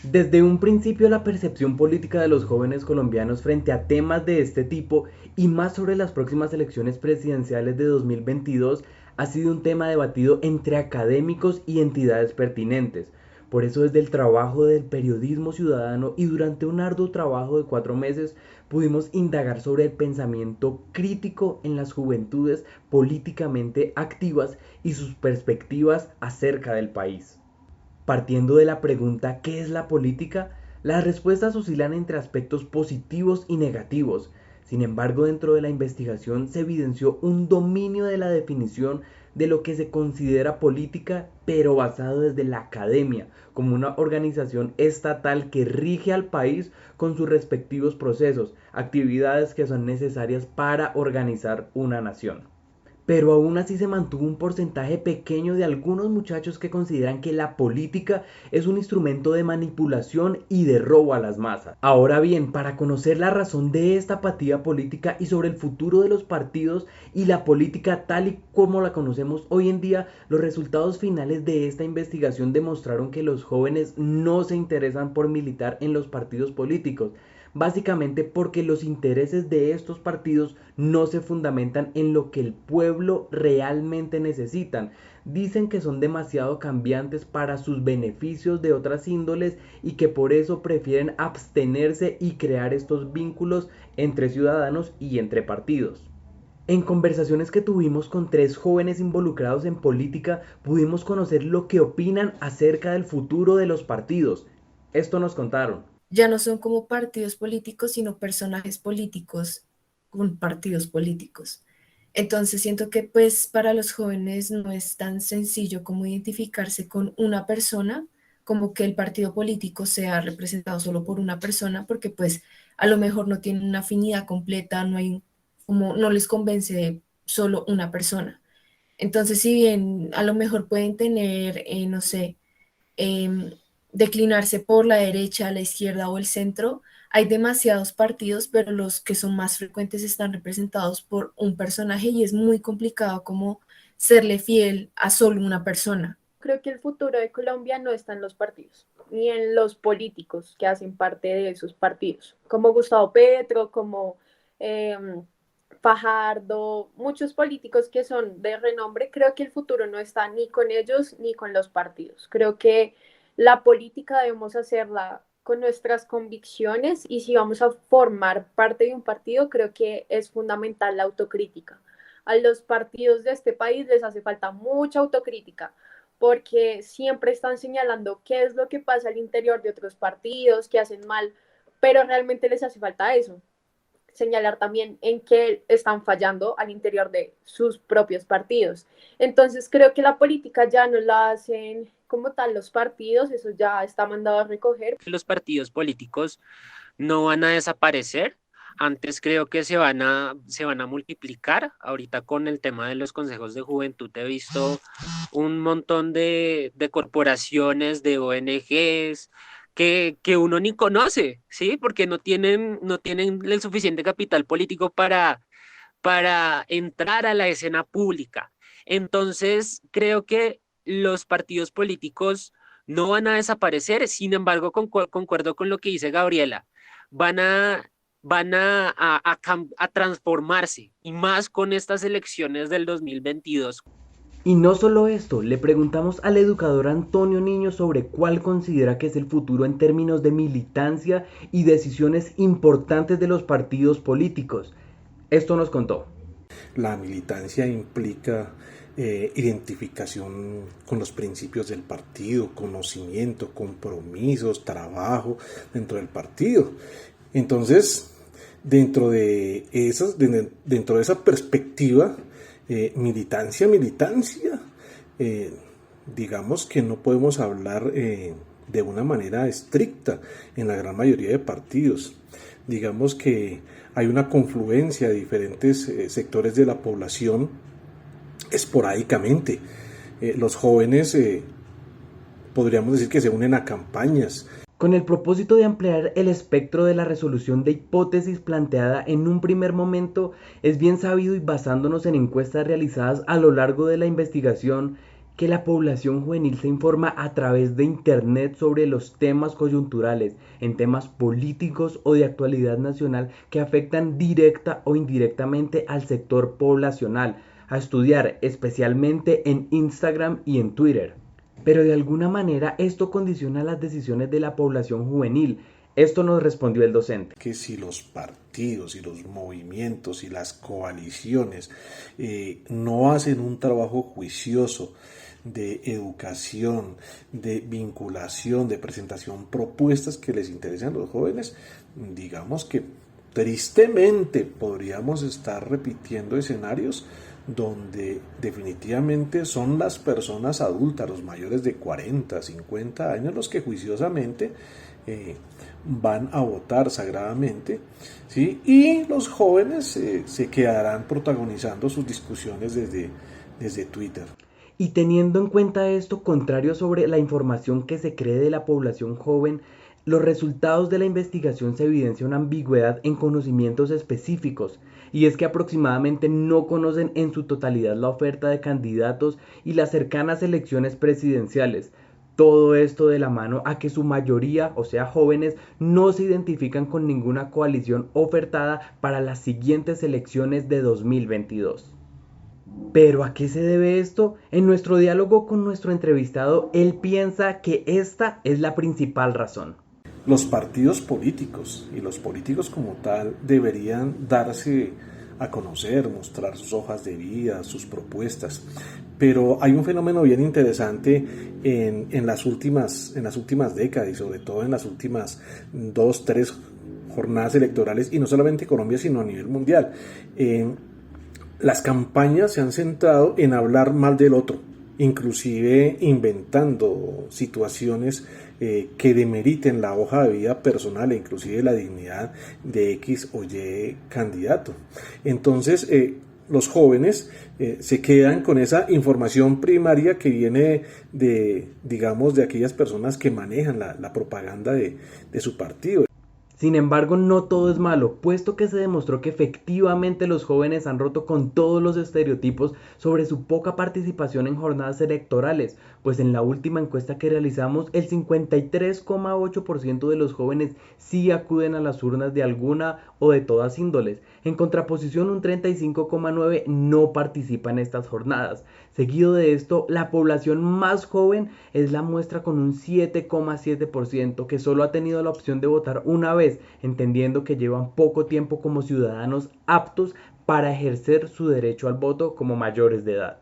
Desde un principio la percepción política de los jóvenes colombianos frente a temas de este tipo y más sobre las próximas elecciones presidenciales de 2022 ha sido un tema debatido entre académicos y entidades pertinentes. Por eso desde el trabajo del periodismo ciudadano y durante un arduo trabajo de 4 meses pudimos indagar sobre el pensamiento crítico en las juventudes políticamente activas y sus perspectivas acerca del país. Partiendo de la pregunta ¿qué es la política? Las respuestas oscilan entre aspectos positivos y negativos. Sin embargo, dentro de la investigación se evidenció un dominio de la definición de lo que se considera política, pero basado desde la academia, como una organización estatal que rige al país con sus respectivos procesos, actividades que son necesarias para organizar una nación. Pero aún así se mantuvo un porcentaje pequeño de algunos muchachos que consideran que la política es un instrumento de manipulación y de robo a las masas. Ahora bien, para conocer la razón de esta apatía política y sobre el futuro de los partidos y la política tal y como la conocemos hoy en día, los resultados finales de esta investigación demostraron que los jóvenes no se interesan por militar en los partidos políticos, básicamente porque los intereses de estos partidos no se fundamentan en lo que el pueblo realmente necesitan. Dicen que son demasiado cambiantes para sus beneficios de otras índoles y que por eso prefieren abstenerse y crear estos vínculos entre ciudadanos y entre partidos. En conversaciones que tuvimos con 3 jóvenes involucrados en política, pudimos conocer lo que opinan acerca del futuro de los partidos. Esto nos contaron. Ya no son como partidos políticos, sino personajes políticos con partidos políticos. Entonces siento que pues para los jóvenes no es tan sencillo como identificarse con una persona, como que el partido político sea representado solo por una persona, porque pues a lo mejor no tienen una afinidad completa, no hay como no les convence solo una persona. Entonces, si bien a lo mejor pueden tener, no sé, em, declinarse por la derecha, la izquierda o el centro, hay demasiados partidos, pero los que son más frecuentes están representados por un personaje y es muy complicado como serle fiel a solo una persona. Creo que el futuro de Colombia no está en los partidos, ni en los políticos que hacen parte de esos partidos, como Gustavo Petro, como eh, Fajardo, muchos políticos que son de renombre. Creo que el futuro no está ni con ellos ni con los partidos. Creo que la política debemos hacerla con nuestras convicciones, y si vamos a formar parte de un partido, creo que es fundamental la autocrítica. A los partidos de este país les hace falta mucha autocrítica, porque siempre están señalando qué es lo que pasa al interior de otros partidos, qué hacen mal, pero realmente les hace falta eso, señalar también en qué están fallando al interior de sus propios partidos. Entonces creo que la política ya no la hacen como tal los partidos, eso ya está mandado a recoger. Los partidos políticos no van a desaparecer. Antes creo que se van a multiplicar. Ahorita con el tema de los consejos de juventud he visto un montón de corporaciones, de ONGs que uno ni conoce, ¿sí? Porque no tienen el suficiente capital político para entrar a la escena pública. Entonces, creo que los partidos políticos no van a desaparecer, sin embargo, concuerdo con lo que dice Gabriela, van a, van a transformarse, y más con estas elecciones del 2022. Y no solo esto, le preguntamos al educador Antonio Niño sobre cuál considera que es el futuro en términos de militancia y decisiones importantes de los partidos políticos. Esto nos contó. La militancia implica identificación con los principios del partido, conocimiento, compromisos, trabajo dentro del partido. Entonces, dentro de esa perspectiva, militancia, digamos que no podemos hablar de una manera estricta en la gran mayoría de partidos. Digamos que hay una confluencia de diferentes sectores de la población esporádicamente. Los jóvenes podríamos decir que se unen a campañas. Con el propósito de ampliar el espectro de la resolución de hipótesis planteada en un primer momento, es bien sabido y basándonos en encuestas realizadas a lo largo de la investigación que la población juvenil se informa a través de Internet sobre los temas coyunturales, en temas políticos o de actualidad nacional que afectan directa o indirectamente al sector poblacional, a estudiar especialmente en Instagram y en Twitter. Pero de alguna manera esto condiciona las decisiones de la población juvenil. Esto nos respondió el docente. Que si los partidos y los movimientos y las coaliciones no hacen un trabajo juicioso de educación, de vinculación, de presentación, propuestas que les interesan a los jóvenes, digamos que tristemente podríamos estar repitiendo escenarios donde definitivamente son las personas adultas, los mayores de 40, 50 años, los que juiciosamente van a votar sagradamente, ¿sí? Y los jóvenes se quedarán protagonizando sus discusiones desde Twitter. Y teniendo en cuenta esto contrario sobre la información que se cree de la población joven, los resultados de la investigación se evidencia una ambigüedad en conocimientos específicos, y es que aproximadamente no conocen en su totalidad la oferta de candidatos y las cercanas elecciones presidenciales. Todo esto de la mano a que su mayoría, o sea jóvenes, no se identifican con ninguna coalición ofertada para las siguientes elecciones de 2022. ¿Pero a qué se debe esto? En nuestro diálogo con nuestro entrevistado, él piensa que esta es la principal razón. Los partidos políticos y los políticos como tal deberían darse a conocer, mostrar sus hojas de vida, sus propuestas. Pero hay un fenómeno bien interesante en las últimas décadas y sobre todo en las últimas 2, 3 jornadas electorales, y no solamente en Colombia sino a nivel mundial. Las campañas se han centrado en hablar mal del otro, inclusive inventando situaciones que demeriten la hoja de vida personal e inclusive la dignidad de X o Y candidato. Entonces los jóvenes se quedan con esa información primaria que viene de aquellas personas que manejan la propaganda de su partido. Sin embargo, no todo es malo, puesto que se demostró que efectivamente los jóvenes han roto con todos los estereotipos sobre su poca participación en jornadas electorales, pues en la última encuesta que realizamos, el 53,8% de los jóvenes sí acuden a las urnas de alguna o de todas índoles. En contraposición, un 35,9% no participa en estas jornadas. Seguido de esto, la población más joven es la muestra con un 7,7% que solo ha tenido la opción de votar una vez, entendiendo que llevan poco tiempo como ciudadanos aptos para ejercer su derecho al voto como mayores de edad.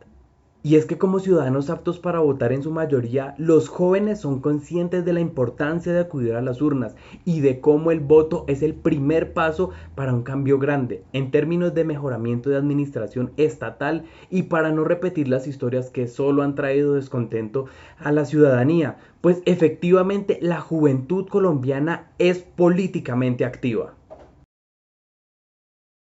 Y es que como ciudadanos aptos para votar en su mayoría, los jóvenes son conscientes de la importancia de acudir a las urnas y de cómo el voto es el primer paso para un cambio grande en términos de mejoramiento de administración estatal y para no repetir las historias que solo han traído descontento a la ciudadanía, pues efectivamente la juventud colombiana es políticamente activa.